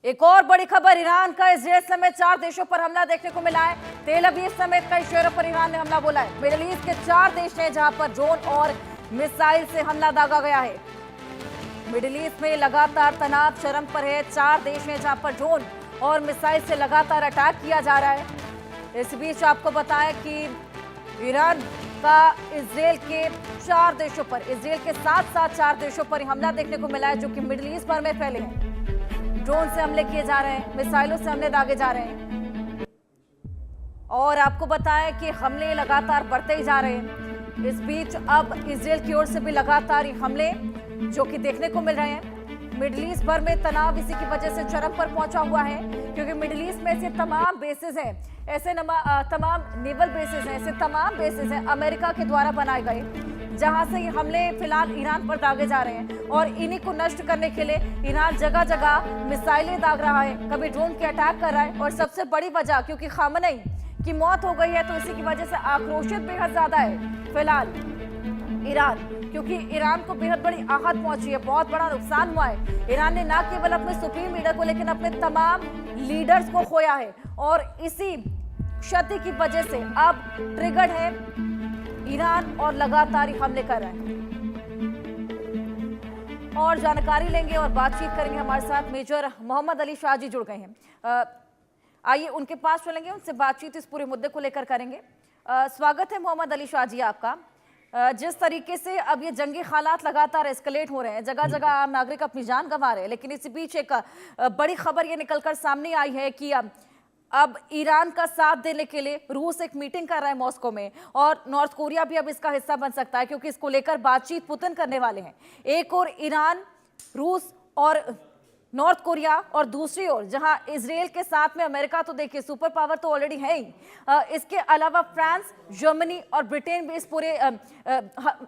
एक और बड़ी खबर, ईरान का इजराइल समेत 4 देशों पर हमला देखने को मिला है। तेल अवीव समेत कई शहरों पर ईरान ने हमला बोला है। मिडिल ईस्ट के 4 देश हैं जहां पर ड्रोन और मिसाइल से हमला दागा गया है। मिडिल ईस्ट में लगातार तनाव चरम पर है। 4 देश हैं जहां पर ड्रोन और मिसाइल से लगातार अटैक किया जा रहा है। इस बीच आपको बताएं कि ईरान का इजराइल के 4 देशों पर, इजराइल के साथ साथ 4 देशों पर हमला देखने को मिला है जो कि मिडिल ईस्ट भर में फैले हैं। ड्रोन से हमले किए जा रहे हैं, मिसाइलों से हमले दागे जा रहे हैं और आपको बताएं कि हमले लगातार बढ़ते ही जा रहे हैं। इस बीच अब इजराइल की ओर से भी लगातार हमले जो कि देखने को मिल रहे हैं। मिडिल ईस्ट भर में तनाव इसी की वजह से चरम पर पहुंचा हुआ है, क्योंकि मिडिल ईस्ट में ऐसे तमाम बेसिस हैं, ऐसे तमाम नेवल बेसिस हैं, ऐसे तमाम बेसिस हैं अमेरिका के द्वारा बनाए गए, जहां से ये हमले फिलहाल ईरान पर दागे जा रहे हैं और इन्हीं को नष्ट करने के लिए ईरान जगह जगह मिसाइलें दाग रहा है, कभी ड्रोन के अटैक कर रहा है। और सबसे बड़ी वजह क्योंकि खामनेई की मौत हो गई है, तो इसी की वजह से आक्रोशित बेहद ज्यादा है फिलहाल ईरान, क्योंकि ईरान को बेहद बड़ी आहत पहुंची है, बहुत बड़ा नुकसान हुआ है। ईरान ने न केवल अपने सुप्रीम लीडर को लेकिन अपने तमाम लीडर्स को खोया है और इसी क्षति की वजह से अब ट्रिगर्ड है ईरान और लगातार हमले कर रहे हैं। और जानकारी लेंगे और बातचीत करेंगे, हमारे साथ मेजर मोहम्मद अली शाह जी जुड़ गए हैं। आइए उनके पास चलेंगे, उनसे बातचीत इस पूरे मुद्दे को लेकर करेंगे। स्वागत है मोहम्मद अली शाह जी आपका। जिस तरीके से अब ये जंगी हालात लगातार एस्केलेट हो रहे हैं, जगह जगह आम नागरिक अपनी जान गंवा रहे हैं, लेकिन इसी बीच एक बड़ी खबर ये निकलकर सामने आई है कि अब ईरान का साथ देने के लिए रूस एक मीटिंग कर रहा है मॉस्को में और नॉर्थ कोरिया भी अब इसका हिस्सा बन सकता है, क्योंकि इसको लेकर बातचीत पुतिन करने वाले हैं। एक और ईरान, रूस और नॉर्थ कोरिया, और दूसरी ओर जहां इजराइल के साथ में अमेरिका, तो देखिए सुपर पावर तो ऑलरेडी है ही, इसके अलावा फ्रांस, जर्मनी और ब्रिटेन भी इस पूरे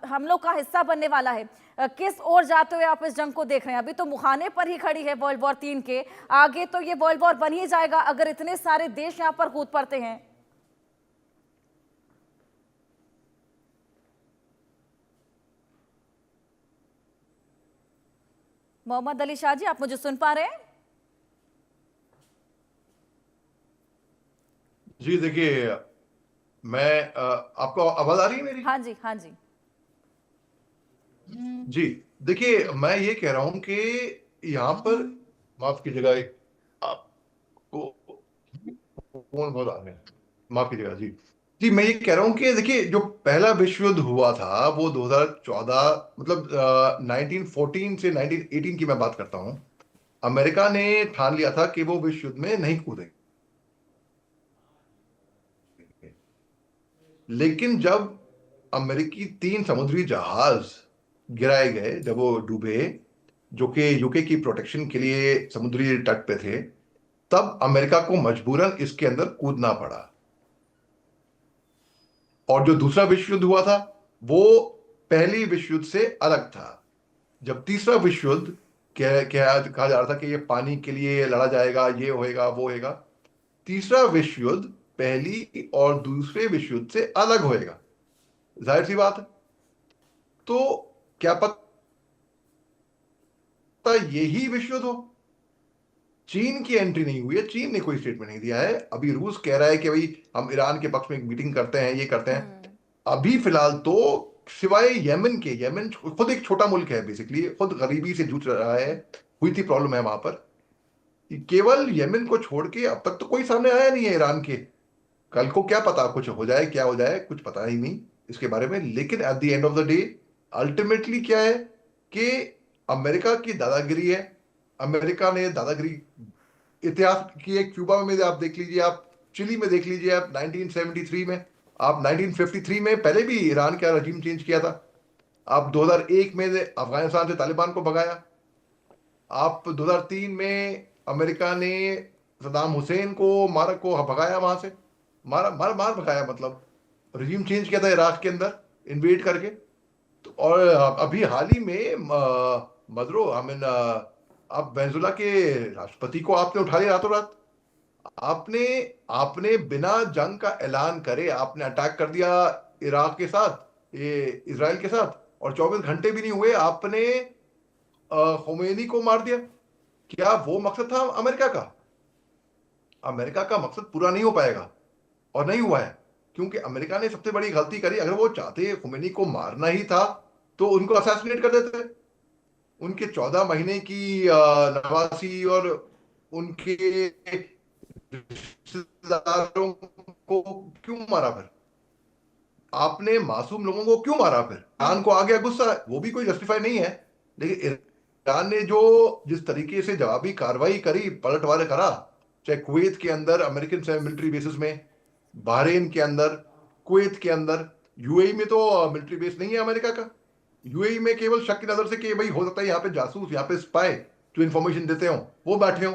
हमलों का हिस्सा बनने वाला है। किस ओर जाते हुए आप इस जंग को देख रहे हैं? अभी तो मुहाने पर ही खड़ी है वर्ल्ड वॉर 3 के, आगे तो ये वर्ल्ड वॉर बन ही जाएगा अगर इतने सारे देश यहाँ पर कूद पड़ते हैं। मोहम्मद अली शाह जी, आप मुझे सुन पा रहे हैं? जी देखिए, मैं आपको आवाज आ रही है मेरी? हाँ जी, हाँ जी। जी देखिए, मैं ये कह रहा हूं कि यहाँ पर, माफ कीजिएगा, आपको फोन बहुत आ गया, माफ कीजिएगा जी। जी मैं ये कह रहा हूं कि देखिए, जो पहला विश्व युद्ध हुआ था वो 2014, मतलब 1914 से 1918 की मैं बात करता हूं। अमेरिका ने ठान लिया था कि वो विश्व युद्ध में नहीं कूदेंगे, लेकिन जब अमेरिकी 3 समुद्री जहाज गिराए गए, जब वो डूबे, जो कि यूके की प्रोटेक्शन के लिए समुद्री तट पे थे, तब अमेरिका को मजबूरन इसके अंदर कूदना पड़ा। और जो दूसरा विश्व युद्ध हुआ था वो पहली विश्व युद्ध से अलग था। जब तीसरा विश्व युद्ध कहा जा रहा था कि ये पानी के लिए लड़ा जाएगा, ये होएगा वो होएगा, तीसरा विश्व युद्ध पहली और दूसरे विश्व युद्ध से अलग होएगा, जाहिर सी बात है। तो क्या पता यही विश्व युद्ध हो। चीन की एंट्री नहीं हुई है, चीन ने कोई स्टेटमेंट नहीं दिया है। अभी रूस कह रहा है कि भाई हम ईरान के पक्ष में एक मीटिंग करते हैं, ये करते हैं। अभी फिलहाल तो सिवाय यमन के, यमन खुद एक छोटा मुल्क है, बेसिकली खुद गरीबी से जूझ रहा है, हुई थी प्रॉब्लम है वहां पर, केवल यमन को छोड़ के अब तक तो कोई सामने आया नहीं है ईरान के। कल को क्या पता कुछ हो जाए, क्या हो जाए, कुछ पता ही नहीं इसके बारे में। लेकिन at the end of the day ultimately क्या है कि अमेरिका की दादागिरी है। अमेरिका ने दादागिरी इतिहास की है। क्यूबा में आप देख लीजिए, आप चिली में देख लीजिए, आप 1973 में, आप 1953 में पहले भी ईरान का रजीम चेंज किया था। आप 2001 में अफगानिस्तान से तालिबान को भगाया। आप 2003 में अमेरिका ने सदाम हुसैन को भगाया वहां से, मार भगाया, मतलब रजीम चेंज किया था इराक के अंदर इन्वेड करके। तो और अभी हाल ही में मदरो आई मीन आप वेनेजुला के राष्ट्रपति को आपने उठा लिया रातों रात। आपने आपने बिना जंग का ऐलान करे आपने अटैक कर दिया इराक के साथ, ये इजराइल के साथ, और 24 घंटे भी नहीं हुए आपने खुमैनी को मार दिया। क्या वो मकसद था अमेरिका का? अमेरिका का मकसद पूरा नहीं हो पाएगा, और नहीं हुआ है, क्योंकि अमेरिका ने सबसे बड़ी गलती करी। अगर वो चाहते खुमैनी को मारना ही था तो उनको असैसिनेट कर देते। उनके 14 महीने की नवासी और उनके रिश्तेदारों को क्यों मारा फिर? आपने मासूम लोगों को क्यों मारा फिर? ईरान को आ गया गुस्सा, वो भी कोई जस्टिफाई नहीं है। लेकिन ईरान ने जो जिस तरीके से जवाबी कार्रवाई करी, पलटवार करा, चाहे कुवैत के अंदर अमेरिकन मिलिट्री बेसिस में, बहरीन के अंदर, कुवैत के अंदर, यूएई में तो मिलिट्री बेस नहीं है अमेरिका का। यूएई में केवल शक की नजर से कि भाई हो सकता है यहाँ पे जासूस, यहाँ पे स्पाई जो इंफॉर्मेशन देते हो वो बैठे हो।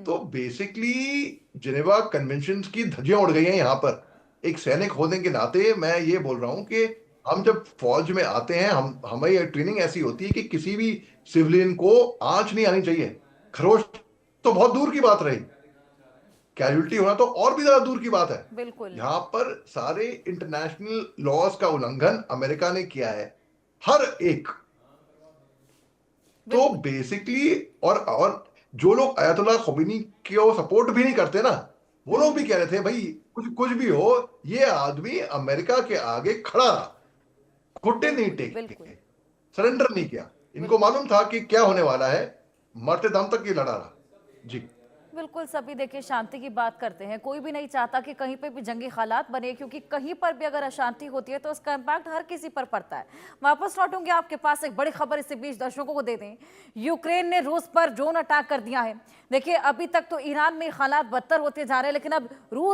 तो बेसिकली जिनेवा कन्वेंशन की धज्जियां उड़ गई हैं यहाँ पर। एक सैनिक होने के नाते मैं ये बोल रहा हूं कि हम जब फौज में आते हैं, हम हमारी ट्रेनिंग ऐसी होती है कि किसी भी सिविलियन को आंच नहीं आनी चाहिए। खरोच तो बहुत दूर की बात रही, कैजुअल्टी होना तो और भी ज्यादा दूर की बात है। बिल्कुल। यहां पर सारे इंटरनेशनल लॉज का उल्लंघन अमेरिका ने किया है, हर एक। तो बिल्कुल। बेसिकली और जो लोग अयतुल्ला खोमेनी को सपोर्ट भी नहीं करते ना, वो लोग भी कह रहे थे भाई कुछ कुछ भी हो, ये आदमी अमेरिका के आगे खड़ा रहा, घुटने नहीं बिल्कुल। बिल्कुल। टेके, सरेंडर नहीं किया। इनको बिल्कुल। मालूम था कि क्या होने वाला है, मरते दम तक ये लड़ा रहा। जी। बिल्कुल, सभी देखिए शांति की बात करते हैं, कोई भी नहीं चाहता कि कहीं पे भी जंगी हालात बने, क्योंकि कहीं पर भी अगर अशांति होती है तो उसका इम्पैक्ट हर किसी पर पड़ता है। वापस लौटूंगे आपके पास, एक बड़ी खबर इसी बीच दर्शकों को दे दें। यूक्रेन ने रूस पर ड्रोन अटैक कर दिया है। देखिए, अभी तक तो ईरान में हालात बदतर होते जा रहे हैं, लेकिन अब रूस